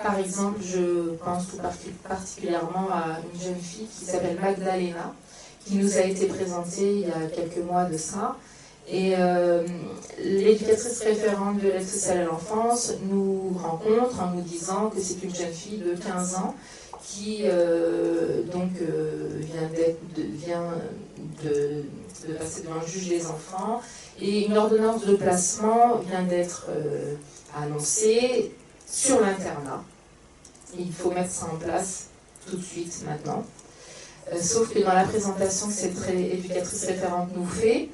Par exemple, je pense tout particulièrement à une jeune fille qui s'appelle Magdalena, qui nous a été présentée il y a quelques mois de ça. Et l'éducatrice référente de l'aide sociale à l'enfance nous rencontre en nous disant que c'est une jeune fille de 15 ans qui vient de passer devant un juge des enfants, et une ordonnance de placement vient d'être annoncée sur l'internat. Il faut mettre ça en place tout de suite maintenant. Sauf que dans la présentation que cette éducatrice référente nous fait,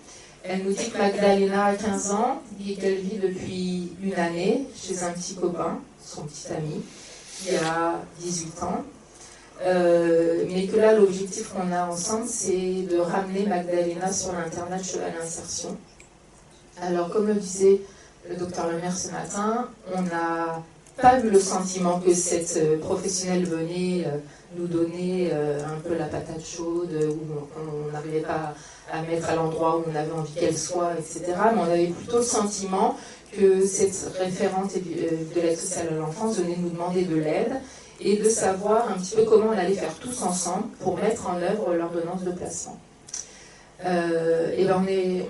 elle nous dit que Magdalena a 15 ans et qu'elle vit depuis une année chez un petit copain, son petit ami, qui a 18 ans. Mais que là, l'objectif qu'on a ensemble, c'est de ramener Magdalena sur l'internat de Cheval Insertion. Alors, comme le disait le docteur Lemaire ce matin, on n'a pas eu le sentiment que cette professionnelle venait nous donner un peu la patate chaude, où on n'arrivait pas à mettre à l'endroit où on avait envie qu'elle soit, etc. Mais on avait plutôt le sentiment que cette référente de l'aide sociale à l'enfance venait nous demander de l'aide et de savoir un petit peu comment on allait faire tous ensemble pour mettre en œuvre l'ordonnance de placement. Et ben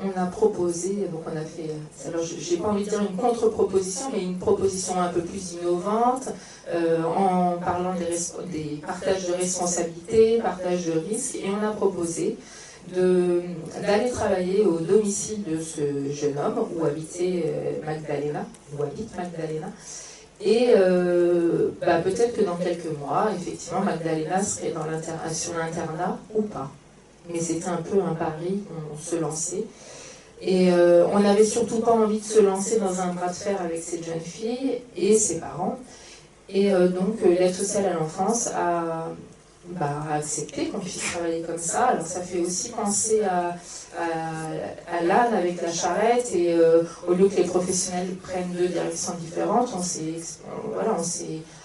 on a proposé, donc on a fait, alors j'ai pas envie de dire une contre-proposition, mais une proposition un peu plus innovante, en parlant des partages de responsabilités, partage de risques, et on a proposé d'aller travailler au domicile de ce jeune homme où habitait Magdalena, où habite Magdalena. Et peut-être que dans quelques mois, effectivement, Magdalena serait sur l'internat ou pas. Mais c'était un peu un pari, on se lançait. Et on n'avait surtout pas envie de se lancer dans un bras de fer avec cette jeune fille et ses parents. Et donc l'aide sociale à l'enfance a accepté qu'on puisse travailler comme ça. Alors ça fait aussi penser à l'âne avec la charrette, et au lieu que les professionnels prennent deux directions différentes, on s'est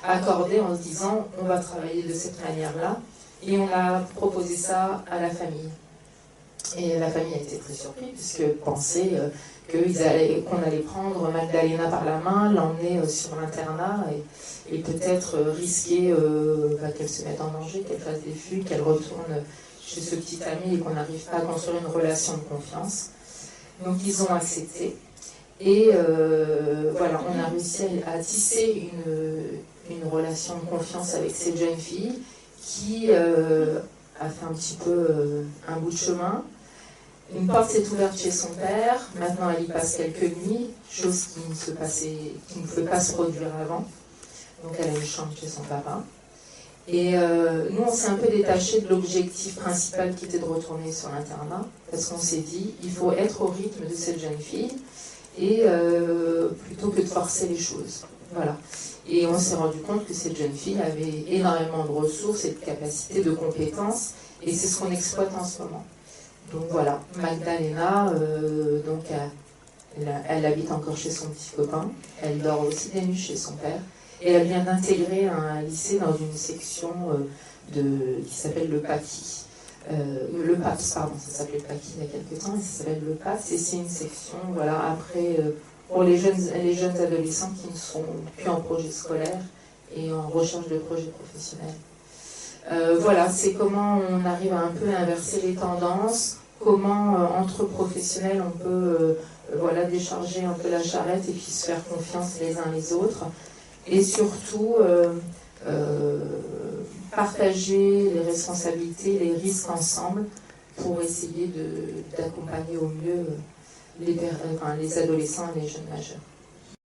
accordé en se disant on va travailler de cette manière-là, et on a proposé ça à la famille. Et la famille a été très surprise, puisque pensait qu'on allait prendre Magdalena par la main, l'emmener sur l'internat, et peut-être risquer qu'elle se mette en danger, qu'elle fasse des fugues, qu'elle retourne chez ce petit ami et qu'on n'arrive pas à construire une relation de confiance. Donc ils ont accepté. Et on a réussi à tisser une relation de confiance avec cette jeune fille qui a fait un petit peu un bout de chemin. Une porte s'est ouverte chez son père, maintenant elle y passe quelques nuits, chose qui ne pouvait pas se produire avant. Donc elle a une chambre chez son papa. Et nous, on s'est un peu détaché de l'objectif principal qui était de retourner sur l'internat, parce qu'on s'est dit, il faut être au rythme de cette jeune fille, et plutôt que de forcer les choses. Voilà. Et on s'est rendu compte que cette jeune fille avait énormément de ressources et de capacités, de compétences, et c'est ce qu'on exploite en ce moment. Donc voilà, Magdalena, elle habite encore chez son petit copain, elle dort aussi des nuits chez son père, et elle vient d'intégrer un lycée dans une section qui s'appelle le PAPS, ça s'appelait le PAPS il y a quelques temps, ça s'appelle le PAPS, et c'est une section, après, pour les jeunes adolescents qui ne sont plus en projet scolaire et en recherche de projets professionnels. C'est comment on arrive à un peu inverser les tendances, comment entre professionnels on peut décharger un peu la charrette et puis se faire confiance les uns les autres. Et surtout, partager les responsabilités, les risques ensemble pour essayer d'accompagner au mieux les adolescents et les jeunes majeurs.